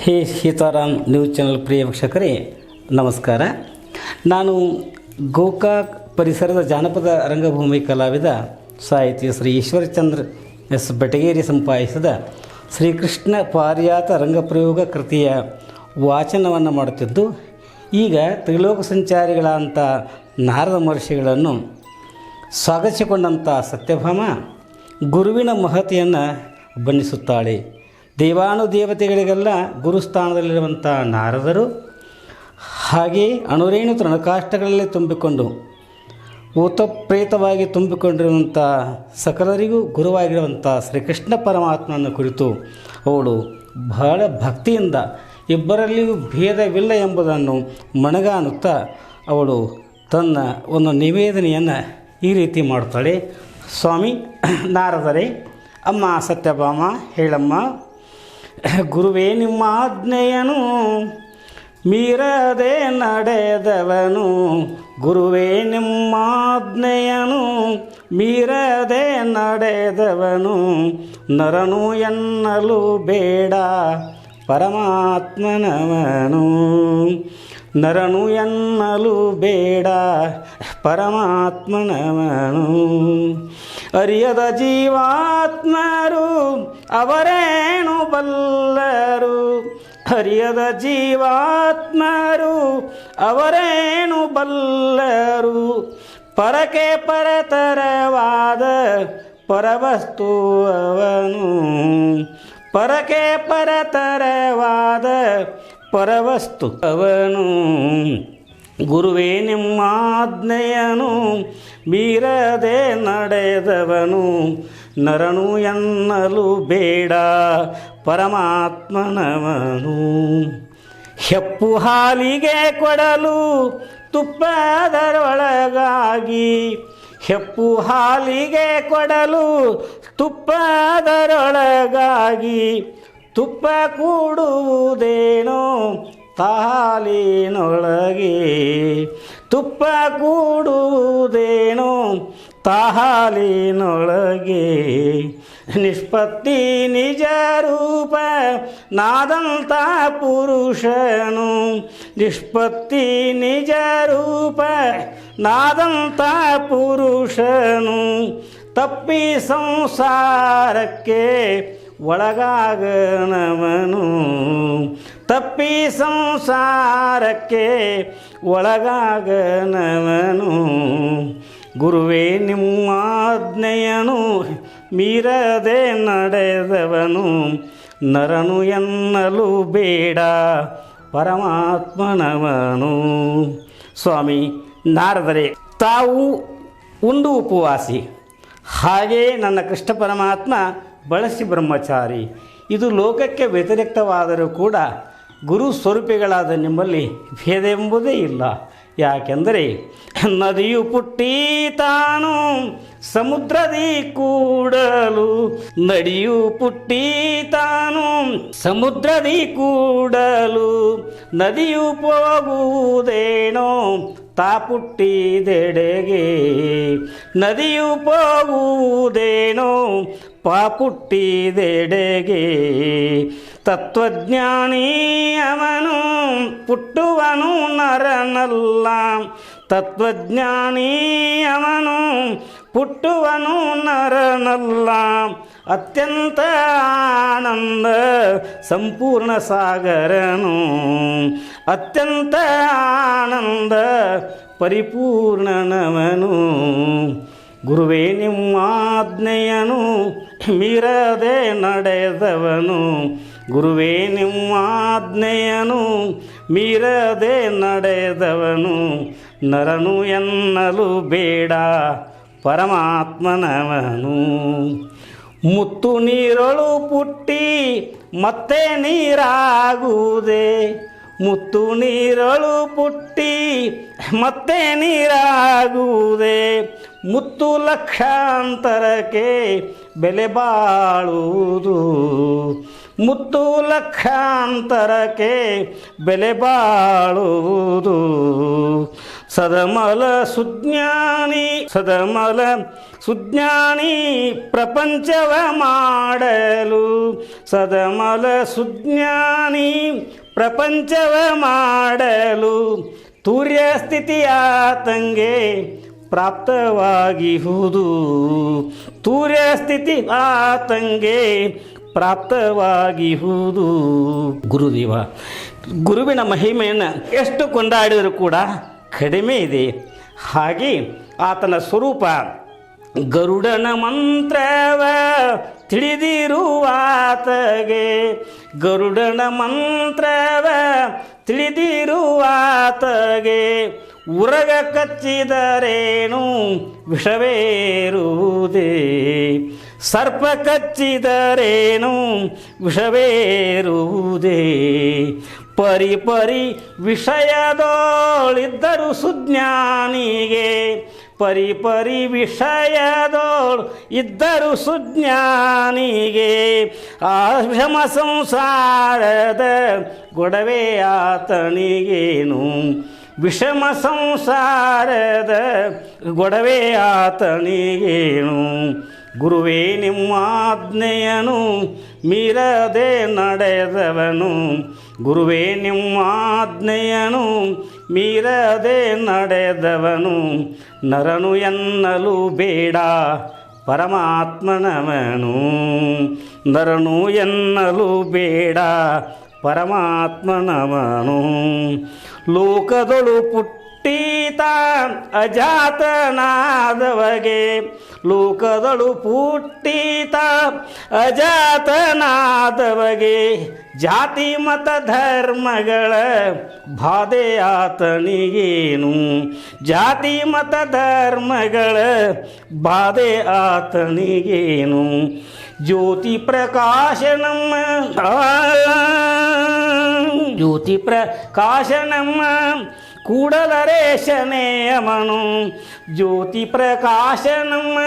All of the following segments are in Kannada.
ಹೇ ಸೀತಾರಾಮ್ ನ್ಯೂಸ್ ಚಾನಲ್ ಪ್ರಿಯ ವೀಕ್ಷಕರೇ ನಮಸ್ಕಾರ. ನಾನು ಗೋಕಾಕ್ ಪರಿಸರದ ಜಾನಪದ ರಂಗಭೂಮಿ ಕಲಾವಿದ ಸಾಹಿತಿ ಶ್ರೀ ಈಶ್ವರಚಂದ್ರ ಎಸ್ ಬೆಟಗೇರಿ ಸಂಪಾದಿಸಿದ ಶ್ರೀಕೃಷ್ಣ ಪಾರಿಯಾತ ರಂಗಪ್ರಯೋಗ ಕೃತಿಯ ವಾಚನವನ್ನು ಮಾಡುತ್ತಿದ್ದು, ಈಗ ತ್ರಿಲೋಕ ಸಂಚಾರಿಗಳಂಥ ನಾರದ ಮಹರ್ಷಿಗಳನ್ನು ಸ್ವಾಗತಿಸಿಕೊಂಡಂಥ ಸತ್ಯಭಾಮ ಗುರುವಿನ ಮಹತಿಯನ್ನು ಬಣ್ಣಿಸುತ್ತಾಳೆ. ದೇವಾನುದೇವತೆಗಳಿಗೆಲ್ಲ ಗುರುಸ್ಥಾನದಲ್ಲಿರುವಂಥ ನಾರದರು ಹಾಗೆ ಅಣುರೇಣು ತೃಣಕಾಷ್ಟಗಳಲ್ಲಿ ತುಂಬಿಕೊಂಡು ಓತಪ್ರೇತವಾಗಿ ತುಂಬಿಕೊಂಡಿರುವಂಥ ಸಕಲರಿಗೂ ಗುರುವಾಗಿರುವಂಥ ಶ್ರೀಕೃಷ್ಣ ಪರಮಾತ್ಮನ ಕುರಿತು ಅವಳು ಬಹಳ ಭಕ್ತಿಯಿಂದ ಇಬ್ಬರಲ್ಲಿಯೂ ಭೇದವಿಲ್ಲ ಎಂಬುದನ್ನು ಮಣಗಾನುತ್ತಾ ಅವಳು ತನ್ನ ಒಂದು ನಿವೇದನೆಯನ್ನು ಈ ರೀತಿ ಮಾಡ್ತಾಳೆ. ಸ್ವಾಮಿ ನಾರದರೆ, ಅಮ್ಮ ಸತ್ಯಭಾಮ ಹೇಳಮ್ಮ, ಗುರುವೇ ನಿಮ್ಮ ಆಜ್ಞೆಯನು ಮೀರದೆ ನಡೆದವನು, ಗುರುವೇ ನಿಮ್ಮ ಆಜ್ಞೆಯನು ಮೀರದೆ ನಡೆದವನು, ನರನು ಎನ್ನಲು ಬೇಡ ಪರಮಾತ್ಮನವನು, ನರನು ಎನ್ನಲು ಬೇಡ ಪರಮಾತ್ಮನವನು. ಅರಿಯದ ಜೀವಾತ್ಮರು ಅವರೇನು ಬಲ್ಲರು, ಅರಿಯದ ಜೀವಾತ್ಮರು ಅವರೇನು ಬಲ್ಲರು, ಪರಕೆ ಪರತರವಾದ ಪರವಸ್ತು ಅವನು, ಪರಕೆ ಪರತರವಾದ ಪರವಸ್ತು ಅವನು. ಗುರುವೇ ನಿಮ್ಮ ಆಜ್ಞೆಯನು ಮೀರದೆ ನಡೆದವನು, ನರನು ಎನ್ನಲು ಬೇಡ ಪರಮಾತ್ಮನವನು. ಹೆಪ್ಪು ಹಾಲಿಗೆ ಕೊಡಲು ತುಪ್ಪದರೊಳಗಾಗಿ, ಹೆಪ್ಪು ಹಾಲಿಗೆ ಕೊಡಲು ತುಪ್ಪದರೊಳಗಾಗಿ, ತುಪ್ಪ ಕೂಡುವುದೇನೋ ತಾಹಾಲಿನೊಳಗೆ, ತುಪ್ಪ ಕೂಡುವುದೇನೋ ತಾಹಾಲಿನೊಳಗೆ. ನಿಷ್ಪತ್ತಿ ನಿಜ ರೂಪ ನಾದಂಥ ಪುರುಷನು, ನಿಷ್ಪತ್ತಿ ನಿಜ ರೂಪ ನಾದಂಥ ಪುರುಷನು, ತಪ್ಪಿ ಸಂಸಾರಕ್ಕೆ ಒಳಗಾಗನವನು, ತಪ್ಪಿ ಸಂಸಾರಕ್ಕೆ ಒಳಗಾಗನವನು. ಗುರುವೇ ನಿಮ್ಮ ಆಜ್ಞೆಯನು ಮೀರದೆ ನಡೆದವನು, ನರನು ಎನ್ನಲು ಬೇಡ ಪರಮಾತ್ಮನವನು. ಸ್ವಾಮಿ ನಾರದರೆ, ತಾವು ಉಂಡು ಉಪವಾಸಿ, ಹಾಗೇ ನನ್ನ ಕೃಷ್ಣ ಪರಮಾತ್ಮ ಬಳಸಿ ಬ್ರಹ್ಮಚಾರಿ. ಇದು ಲೋಕಕ್ಕೆ ವ್ಯತಿರಿಕ್ತವಾದರೂ ಕೂಡ ಗುರು ಸ್ವರೂಪಿಗಳಾದ ನಿಮ್ಮಲ್ಲಿ ಭೇದ ಎಂಬುದೇ ಇಲ್ಲ. ಯಾಕೆಂದರೆ ನದಿಯು ಪುಟ್ಟಿ ತಾನು ಸಮುದ್ರದಿ ಕೂಡಲು, ನದಿಯು ಪುಟ್ಟಿ ತಾನು ಸಮುದ್ರದಿ ಕೂಡಲು, ನದಿಯು ಹೋಗುವುದೇನೋ ತಾ ಪುಟ್ಟಿದೆಡೆಗೆ, ನದಿಯು ಹೋಗುವುದೇನೋ ಪಾಪುಟ್ಟಿದೆಡೆಗೆ. ತತ್ವಜ್ಞಾನಿ ಅವನು ಪುಟ್ಟುವನು ನರನಲ್ಲ, ತತ್ವಜ್ಞಾನಿ ಅವನು ಪುಟ್ಟುವನು ನರನಲ್ಲ. ಅತ್ಯಂತ ಆನಂದ ಸಂಪೂರ್ಣ ಸಾಗರನು, ಅತ್ಯಂತ ಆನಂದ ಪರಿಪೂರ್ಣನವನು. ಗುರುವೇ ನಿಮ್ಮ ಆಜ್ಞೆಯನು ಮೀರದೆ ನಡೆದವನು, ಗುರುವೇ ನಿಮ್ಮ ಆಜ್ಞೆಯನು ಮೀರದೆ ನಡೆದವನು, ನರನು ಎನ್ನಲು ಬೇಡ ಪರಮಾತ್ಮನವನು. ಮುತ್ತು ನೀರೊಳು ಪುಟ್ಟಿ ಮತ್ತೆ ನೀರಾಗುವುದೇ, ಮುತ್ತು ನೀರೊಳು ಪುಟ್ಟಿ ಮತ್ತೆ ನೀರಾಗುವುದೇ, ಮುತ್ತು ಲಕ್ಷಾಂತರಕ್ಕೆ ಬೆಲೆ ಬಾಳುವುದು, ಮುತ್ತು ಲಕ್ಷಾಂತರಕ್ಕೆ ಬೆಲೆ ಬಾಳುವುದು. ಸದಮಲ ಸುಜ್ಞಾನಿ ಸದಮಲ ಸುಜ್ಞಾನಿ ಪ್ರಪಂಚವ ಮಾಡಲು, ಸದಮಲ ಸುಜ್ಞಾನಿ ಪ್ರಪಂಚವ ಮಾಡಲು ತುರ್ಯ ಸ್ಥಿತಿಯಾತಂಗೆ ಪ್ರಾಪ್ತವಾಗಿಹುದು. ತುರ್ಯ ಸ್ಥಿತಿ ಆತಂಗೆ ಪ್ರಾಪ್ತವಾಗಿಹುದು. ಗುರುದೇವ, ಗುರುವಿನ ಮಹಿಮೆಯನ್ನು ಎಷ್ಟು ಕೊಂಡಾಡಿದರೂ ಕೂಡ ಕಡಿಮೆ ಇದೆ. ಹಾಗೆ ಆತನ ಸ್ವರೂಪ ಗರುಡನ ಮಂತ್ರವ ತಿಳಿದಿರುವಾತಗೆ, ಗರುಡನ ಮಂತ್ರವ ತಿಳಿದಿರುವಾತಗೆ ಉರಗ ಕಚ್ಚಿದರೇನು ವಿಷವೇರುವುದೇ, ಸರ್ಪ ಕಚ್ಚಿದರೇನು ವಿಷವೇರುವುದೇ. ಪರಿ ಪರಿ ವಿಷಯದೋಳಿದ್ದರು ಸುಜ್ಞಾನಿಗೆ, ಪರಿ ಪರಿ ವಿಷಯದೋಳು ಇದ್ದರು ಸುಜ್ಞಾನಿಗೆ ಆ ವಿಷಮ ಸಂಸಾರದ ಗೊಡವೆ ಆತನಿಗೇನು, ವಿಷಮ ಸಂಸಾರದ ಗೊಡವೆ ಆತನಿಗೇನು. ಗುರುವೇ ನಿಮ್ಮಾಜ್ಞೆಯನು ಮೀರದೆ ನಡೆದವನು, ಗುರುವೇ ನಿಮ್ಮಾಜ್ಞೆಯನು ಮೀರದೆ ನಡೆದವನು. ನರನು ಎನ್ನಲು ಬೇಡ ಪರಮಾತ್ಮನವನು, ನರನು ಎನ್ನಲು ಬೇಡ ಪರಮಾತ್ಮನವನು. ಲೋಕದೊಳು ಪುಟ್ಟೀತ ಅಜಾತನಾದವಗೆ, ಲೋಕದಳು ಪುಟ್ಟೀತ ಅಜಾತನಾದವಗೆ ಜಾತಿ ಮತ ಧರ್ಮಗಳ ಬಾಧೆ ಆತನಿಗೇನು, ಜಾತಿ ಮತ ಧರ್ಮಗಳ ಬಾಧೆ ಆತನಿಗೇನು. ಜ್ಯೋತಿ ಪ್ರಕಾಶ ನಮ್ಮ ಜ್ಯೋತಿ ಪ್ರಕಾಶ ನಮ್ಮ ಕೂಡಲರೇಶನೇ ಅಮನು, ಜ್ಯೋತಿ ಪ್ರಕಾಶ ನಮ್ಮ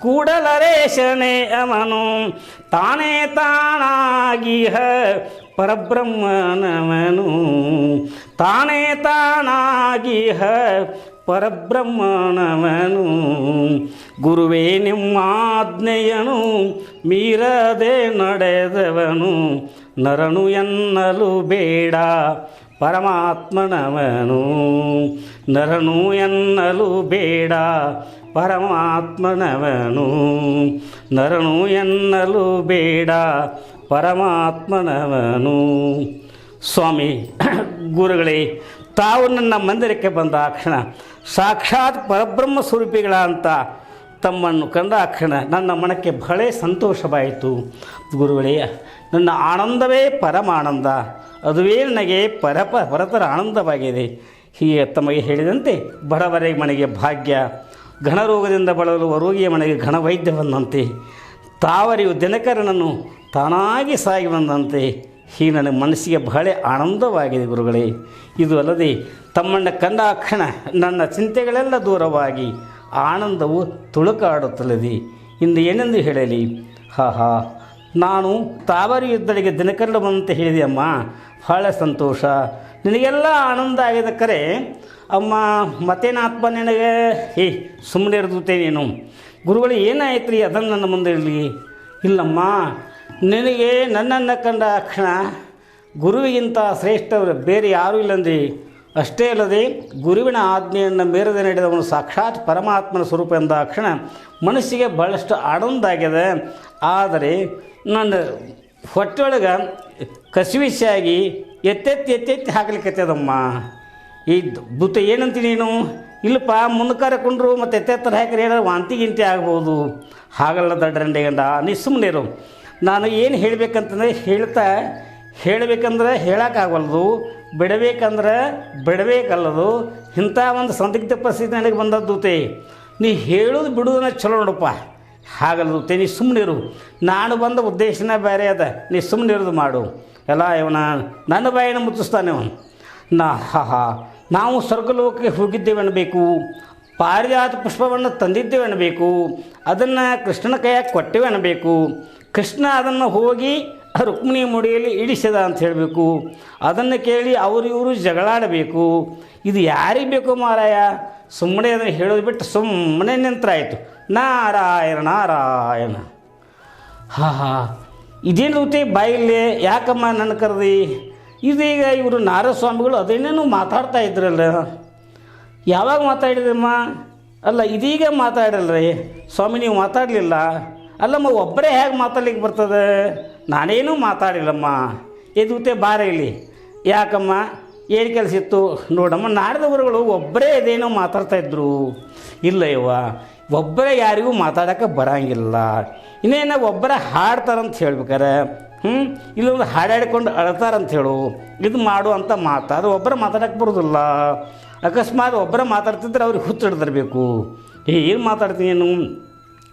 ಕೂಡಲರೇಶನೇ ಅಮನು. ತಾನೇ ತಾನಾಗಿಹ ಪರಬ್ರಹ್ಮನವನು, ತಾನೇ ತಾನಾಗಿಹ ಪರಬ್ರಹ್ಮನವನು. ಗುರುವೇ ನಿಮ್ಮಾಜ್ಞೆಯನು ಮೀರದೆ ನಡೆದವನು, ನರನು ಎನ್ನಲು ಬೇಡ ಪರಮಾತ್ಮನವನು, ನರನು ಎನ್ನಲು ಬೇಡ ಪರಮಾತ್ಮನವನು, ನರನು ಎನ್ನಲು ಬೇಡ ಪರಮಾತ್ಮನವನು. ಸ್ವಾಮಿ ಗುರುಗಳೇ, ತಾವು ನನ್ನ ಮಂದಿರಕ್ಕೆ ಬಂದ ಕ್ಷಣ ಸಾಕ್ಷಾತ್ ಪರಬ್ರಹ್ಮ ಸ್ವರೂಪಿಗಳ ಅಂತ ತಮ್ಮನ್ನು ಕಂಡ ಕ್ಷಣ ನನ್ನ ಮನಕ್ಕೆ ಬಹಳ ಸಂತೋಷವಾಯಿತು. ಗುರುಗಳೇ, ನನ್ನ ಆನಂದವೇ ಪರಮಾನಂದ, ಅದುವೇ ನನಗೆ ಪರತರ ಆನಂದವಾಗಿದೆ. ಹೀಗೆ ತಮಗೆ ಹೇಳಿದಂತೆ ಬಡವರಿಗೆ ಮನೆಗೆ ಭಾಗ್ಯ, ಘನರೋಗದಿಂದ ಬಳಲುವ ರೋಗಿಯ ಮನೆಗೆ ಘನವೈದ್ಯವಂದಂತೆ, ತಾವರಿಯು ದಿನಕರನನ್ನು ತಾನಾಗಿ ಸಾಗಿ ಬಂದಂತೆ ಹೀಗೆ ನನ್ನ ಮನಸ್ಸಿಗೆ ಬಹಳ ಆನಂದವಾಗಿದೆ ಗುರುಗಳೇ. ಇದು ಅಲ್ಲದೆ ತಮ್ಮನ್ನು ಕಂಡ ಕ್ಷಣ ನನ್ನ ಚಿಂತೆಗಳೆಲ್ಲ ದೂರವಾಗಿ ಆನಂದವು ತುಳುಕಾಡುತ್ತಲಿದೆ. ಇಂದು ಏನೆಂದು ಹೇಳಲಿ? ನಾನು ತಾವರಿ ಯುದ್ಧಳಿಗೆ ದಿನಕರಣ ಬಂದಂತೆ ಹೇಳಿದೆ ಅಮ್ಮ, ಬಹಳ ಸಂತೋಷ, ನಿನಗೆಲ್ಲ ಆನಂದ ಆಗಿದೆ ಕರೆ ಅಮ್ಮ. ಮತ್ತೇನಾತ್ಮ ನಿನಗೆ? ಸುಮ್ಮನೆ ಇರ್ದುತ್ತೆ ನೀನು. ಗುರುಗಳು ಏನಾಯ್ತು ರೀ, ಅದನ್ನು ನನ್ನ ಮುಂದೆ ಇರಲಿ. ಇಲ್ಲಮ್ಮ, ನಿನಗೆ ನನ್ನನ್ನು ಕಂಡ ಕ್ಷಣ ಗುರುವಿಗಿಂತ ಶ್ರೇಷ್ಠವರು ಬೇರೆ ಯಾರೂ ಇಲ್ಲಂದ್ರಿ. ಅಷ್ಟೇ ಅಲ್ಲದೆ ಗುರುವಿನ ಆಜ್ಞೆಯನ್ನು ಮೀರದೆ ನಡೆದವನು ಸಾಕ್ಷಾತ್ ಪರಮಾತ್ಮನ ಸ್ವರೂಪ ಎಂದ ಕ್ಷಣ ಮನಸ್ಸಿಗೆ ಬಹಳಷ್ಟು ಆನಂದ ಆಗಿದೆ. ಆದರೆ ನನ್ನ ಹೊಟ್ಟೆಯೊಳಗೆ ಕಸಿವಿಸಿಯಾಗಿ ಎತ್ತೆತ್ತಿ ಹಾಕಲಿಕ್ಕತ್ತದಮ್ಮ. ಈ ಬುತ್ತ ಏನಂತ ನೀನು? ಇಲ್ಲಪ್ಪ, ಮುಂದೆ ಕರ್ಕೊಂಡ್ರು ಮತ್ತು ಎತ್ತೆತ್ತರ ಹಾಕಿರಿ ಏನಾದ್ರು ವಾಂತಿ ಗಿಂತಿ ಆಗ್ಬೋದು. ಹಾಗಲ್ಲ ದಡ್ರಂಡೆ ಗಂಡ, ನೀ ಸುಮ್ಮನೆ ಇರು. ನಾನು ಏನು ಹೇಳಬೇಕಂತಂದರೆ ಹೇಳಬೇಕಂದ್ರೆ ಹೇಳೋಕ್ಕಾಗಲ್ದು, ಬಿಡಬೇಕಂದ್ರೆ ಬಿಡಬೇಕಲ್ಲದು. ಇಂಥ ಒಂದು ಸಂದಿಗ್ಧ ಪರಿಸ್ಥಿತಿ ನನಗೆ ಬಂದದ್ದೂತೆ. ನೀ ಹೇಳೋದು ಬಿಡೋದನ್ನ ಚಲೋ ನೋಡಪ್ಪ. ಹಾಗಲ್ಲದೂತೆ, ನೀ ಸುಮ್ಮನಿರು. ನಾನು ಬಂದ ಉದ್ದೇಶನೇ ಬೇರೆ ಅದ, ನೀ ಸುಮ್ಮನಿರೋದು ಮಾಡು. ಎಲ್ಲ ಇವನ ನನ್ನ ಬಾಯಿನ ಮುಚ್ಚಿಸ್ತಾನೆ ಅವನು. ನಾವು ಸ್ವರ್ಗಲೋಕಕ್ಕೆ ಹೋಗಿದ್ದೇವೆ ಅನ್ನಬೇಕು, ಪಾರಿಜಾತ ಪುಷ್ಪವನ್ನು ತಂದಿದ್ದೇವೆ ಅನ್ನಬೇಕು, ಅದನ್ನು ಕೃಷ್ಣನ ಕೈಯಾಗಿ ಕೊಟ್ಟೇವೆ ಅನ್ನಬೇಕು. ಕೃಷ್ಣ ಅದನ್ನು ಹೋಗಿ ರುಕ್ಮಿಣಿ ಮುಡಿಯಲ್ಲಿ ಇಡಿಸಿದ ಅಂತ ಹೇಳಬೇಕು. ಅದನ್ನು ಕೇಳಿ ಇವರು ಜಗಳಾಡಬೇಕು. ಇದು ಯಾರಿಗೆ ಬೇಕು ಮಾರಾಯ? ಸುಮ್ಮನೆ ಅದನ್ನು ಹೇಳೋದು ಬಿಟ್ಟು ಸುಮ್ಮನೆ ನಿಂತರಾಯಿತು. ನಾರಾಯಣ ನಾರಾಯಣ. ಇದೇನು ಬಾಯಿಲೆ ಯಾಕಮ್ಮ ನನ್ನ ಕರೆದಿ? ಇದೀಗ ಇವರು ನಾರದ ಸ್ವಾಮಿಗಳು ಅದೇನೇನು ಮಾತಾಡ್ತಾ ಇದ್ರಲ್ಲ, ಯಾವಾಗ ಮಾತಾಡಿದ್ರಮ್ಮ? ಅಲ್ಲ ಇದೀಗ ಮಾತಾಡಲ್ರಿ ಸ್ವಾಮಿ, ನೀವು ಮಾತಾಡಲಿಲ್ಲ ಅಲ್ಲಮ್ಮ, ಒಬ್ಬರೇ ಹೇಗೆ ಮಾತಾಡ್ಲಿಕ್ಕೆ ಬರ್ತದೆ? ನಾನೇನೂ ಮಾತಾಡಿಲ್ಲಮ್ಮ. ಎದುಗುತ್ತೆ ಬಾರ ಇಲ್ಲಿ. ಯಾಕಮ್ಮ, ಏನು ಕೆಲಸ ಇತ್ತು? ನೋಡಮ್ಮ, ನಾರದ ಗುರುಗಳು ಒಬ್ಬರೇ ಇದೇನೋ ಮಾತಾಡ್ತಾಯಿದ್ರು. ಇಲ್ಲ ಯವ್ವ, ಒಬ್ಬರೇ ಯಾರಿಗೂ ಮಾತಾಡೋಕ್ಕೆ ಬರೋಂಗಿಲ್ಲ. ಇನ್ನೇನು ಒಬ್ಬರೇ ಹಾಡ್ತಾರಂತ ಹೇಳ್ಬೇಕಾರೆ, ಇಲ್ಲೊಂದು ಹಾಡಾಡ್ಕೊಂಡು ಅಳ್ತಾರಂತ ಹೇಳು, ಇದು ಮಾಡು ಅಂತ ಮಾತಾಡು. ಒಬ್ಬರೇ ಮಾತಾಡೋಕ್ಕೆ ಬರೋದಿಲ್ಲ. ಅಕಸ್ಮಾತ್ ಒಬ್ಬರೇ ಮಾತಾಡ್ತಿದ್ರೆ ಅವ್ರಿಗೆ ಹುಚ್ಚಿಡ್ದಿರಬೇಕು. ಏನು ಮಾತಾಡ್ತೀನಿ ನೀನು?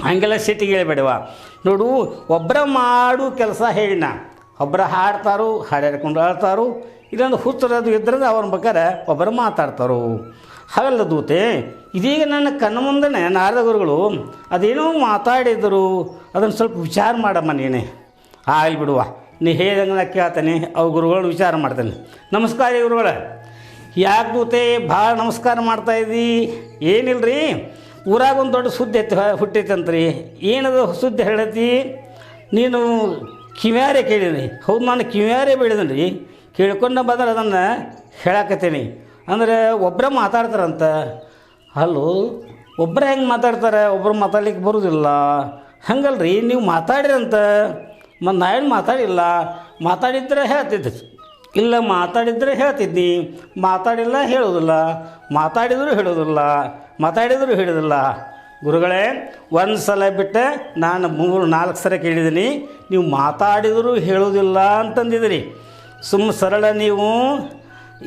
ಹಾಗೆಲ್ಲ ಸಿಟ್ಟಿಗೆ ಹೇಳ್ಬೇಡವ. ನೋಡು, ಒಬ್ಬರ ಮಾಡು ಕೆಲಸ ಹೇಳಿನ, ಒಬ್ಬರ ಹಾಡ್ತಾರೋ ಹಾಡಾಡ್ಕೊಂಡು ಅಳ್ತಾರೋ, ಇಲ್ಲೊಂದು ಹುಚ್ಚರದು ಇದ್ರೆ ಅವ್ರ ಬೇಕಾರೆ ಒಬ್ಬರು ಮಾತಾಡ್ತಾರೋ. ಹಾಗಲ್ಲ ದೂತೆ, ಇದೀಗ ನನ್ನ ಕಣ್ಣ ಮುಂದೆ ನಾರದ ಗುರುಗಳು ಅದೇನೋ ಮಾತಾಡಿದರು, ಅದನ್ನು ಸ್ವಲ್ಪ ವಿಚಾರ ಮಾಡಮ್ಮ ನೀನೆ. ಆಗಲಿ ಬಿಡುವ, ನೀ ಹೇಳ್ದಂಗೆ ನಾ ಕೇಳ್ತೇನೆ, ಅವು ಗುರುಗಳನ್ನ ವಿಚಾರ ಮಾಡ್ತೇನೆ. ನಮಸ್ಕಾರ ಗುರುಗಳ. ಯಾಕೆ ದೂತೆ ಭಾಳ ನಮಸ್ಕಾರ ಮಾಡ್ತಾಯಿದ್ದಿ? ಏನಿಲ್ಲರಿ, ಊರಾಗ ಒಂದು ದೊಡ್ಡ ಸುದ್ದಿ ಹುಟ್ಟೈತಂತ್ರಿ. ಏನದು ಸುದ್ದಿ ಹೇಳತಿ? ನೀನು ಕಿವ್ಯಾರೆ ಕೇಳಿದ್ರಿ. ಹೌದು, ನಾನು ಕಿವ್ಯಾರೆ ಬೆಳೆದೀನಿ ರೀ. ಕೇಳ್ಕೊಂಡು ಬಂದ್ರೆ ಅದನ್ನು ಹೇಳಕತ್ತೀನಿ. ಅಂದರೆ ಒಬ್ಬರೇ ಮಾತಾಡ್ತಾರಂತ. ಅಲ್ಲೋ, ಒಬ್ಬರೇ ಹೆಂಗೆ ಮಾತಾಡ್ತಾರೆ? ಒಬ್ಬರು ಮಾತಾಡ್ಲಿಕ್ಕೆ ಬರೋದಿಲ್ಲ. ಹಂಗಲ್ರಿ, ನೀವು ಮಾತಾಡಿರಂತ. ಮತ್ತು ನಾವೇನು ಮಾತಾಡಿಲ್ಲ. ಮಾತಾಡಿದ್ರೆ ಹೇಳ್ತಿದ್ದೆ, ಇಲ್ಲ ಮಾತಾಡಿದರೆ ಹೇಳ್ತಿದ್ನಿ, ಮಾತಾಡಿಲ್ಲ ಹೇಳೋದಿಲ್ಲ, ಮಾತಾಡಿದರೂ ಹೇಳೋದಿಲ್ಲ, ಮಾತಾಡಿದರೂ ಹೇಳೋದಿಲ್ಲ. ಗುರುಗಳೇ, ಒಂದು ಸಲ ಬಿಟ್ಟೆ ನಾನು 3-4 ಸಲ ಕೇಳಿದ್ದೀನಿ, ನೀವು ಮಾತಾಡಿದರೂ ಹೇಳೋದಿಲ್ಲ ಅಂತಂದಿದ್ದೀರಿ. ಸರಳ ನೀವು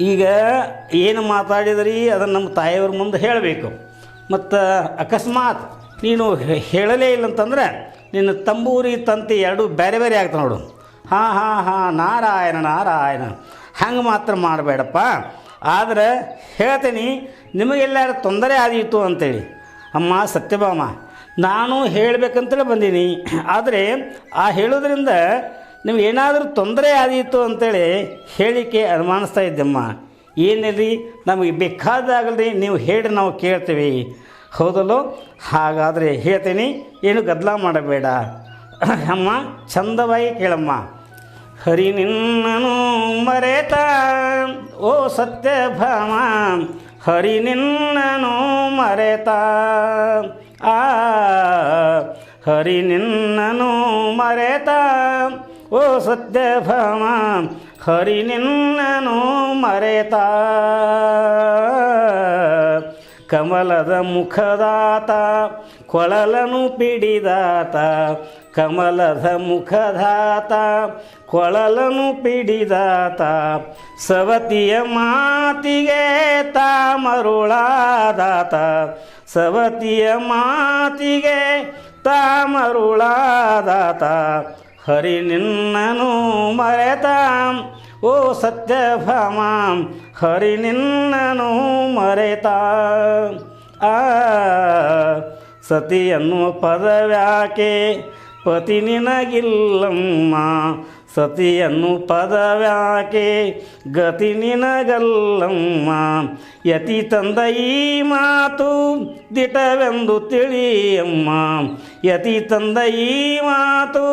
ಈಗ ಏನು ಮಾತಾಡಿದ್ರಿ ಅದನ್ನು ನಮ್ಮ ತಾಯಿಯವ್ರ ಮುಂದೆ ಹೇಳಬೇಕು. ಮತ್ತು ಅಕಸ್ಮಾತ್ ನೀನು ಹೇಳಲೇ ಇಲ್ಲ ಅಂತಂದರೆ ನಿನ್ನ ತಂಬೂರಿ ತಂತಿ ಎರಡೂ ಬೇರೆ ಬೇರೆ ಆಗ್ತಾವೆ ನೋಡು. ಹಾಂ ನಾರಾಯಣ ನಾರಾಯಣ, ಹಂಗೆ ಮಾತ್ರ ಮಾಡಬೇಡಪ್ಪ. ಆದರೆ ಹೇಳ್ತೀನಿ, ನಿಮಗೆಲ್ಲಾರು ತೊಂದರೆ ಆದೀತು ಅಂತೇಳಿ. ಅಮ್ಮ ಸತ್ಯಭಾಮ, ನಾನು ಹೇಳಬೇಕಂತಲೇ ಬಂದೀನಿ. ಆದರೆ ಆ ಹೇಳೋದ್ರಿಂದ ನಿಮಗೇನಾದರೂ ತೊಂದರೆ ಆದೀತು ಅಂತೇಳಿ ಹೇಳಿಕೆ ಅನುಮಾನಿಸ್ತಾ ಇದ್ದಮ್ಮ. ಏನಿಲ್ಲ, ನಮಗೆ ಬೇಕಾದಾಗಲ್ರಿ ನೀವು ಹೇಳಿ ನಾವು ಕೇಳ್ತೀವಿ. ಹೌದಲ್ಲೋ? ಹಾಗಾದರೆ ಹೇಳ್ತೀನಿ, ಏನು ಗದ್ದಲ ಮಾಡಬೇಡ ಅಮ್ಮ. ಚಂದವಾಗಿ ಕೇಳಮ್ಮ. ಹರಿ ನಿನ್ನನು ಮರೆತ ಓ ಸತ್ಯಭಾಮ, ಹರಿ ನಿನ್ನನು ಮರೆತ, ಹರಿ ನಿನ್ನನು ಮರೆತ ಓ ಸತ್ಯಭಾಮ, ಹರಿ ನಿನ್ನನು ಮರೆತ. ಕಮಲದ ಮುಖದಾತ ಕೊಳಲನು ಪಿಡಿದಾತ, ಕಮಲದ ಮುಖದಾತ ಕೊಳಲನು ಪಿಡಿದಾತ, ಸವತಿಯ ಮಾತಿಗೆ ತಾಮರುಳಾದಾತ, ಸವತಿಯ ಮಾತಿಗೆ ತಾಮರುಳಾದಾತ, ಹರಿ ನಿನ್ನನು ಮರೆತ ಓ ಸತ್ಯಭಾಮ, ಹರಿ ನಿನ್ನನು ಮರೆತ. ಸತಿ ಎನ್ನುವ ಪದವ್ಯಾಕೆ ಪತಿ ನಿನಗಿಲ್ಲಮ್ಮ, ಸತಿ ಎನ್ನು ಪದವ್ಯಾಕೆ ಗತಿ ನಿನಗಲ್ಲಮ್ಮ. ಯತಿ ತಂದ ಈ ಮಾತು ದಿಟವೆಂದು ತಿಳಿಯಮ್ಮ, ಯತಿ ತಂದ ಈ ಮಾತು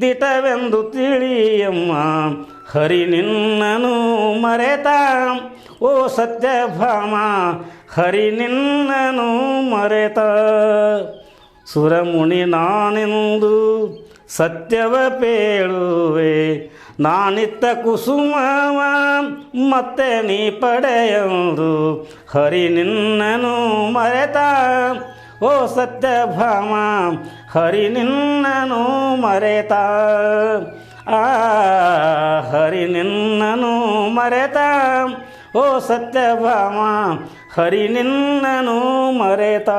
ದಿಟವೆಂದು ತಿಳಿಯಮ್ಮ. ಹರಿ ನಿನ್ನನು ಮರೆತ ಓ ಸತ್ಯಭಾಮ, ಹರಿ ನಿನ್ನನು ಮರೆತ. ಸುರಮುನಿ ನಾನೆಂದು ಸತ್ಯವ ಪೇಳುವೆ, ನಾನಿತ್ತ ಕುಸುಮವ ಮತ್ತೆ ನೀ ಪಡೆಯದು. ಹರಿ ನಿನ್ನನು ಮರೆತ ಓ ಸತ್ಯಭಾಮ, ಹರಿ ನಿನ್ನನು ಮರೆತ. ಹರಿ ನಿನ್ನನು ಮರೆತ ಓ ಸತ್ಯಭಾಮ, ಹರಿ ನಿನ್ನನು ಮರೆತ.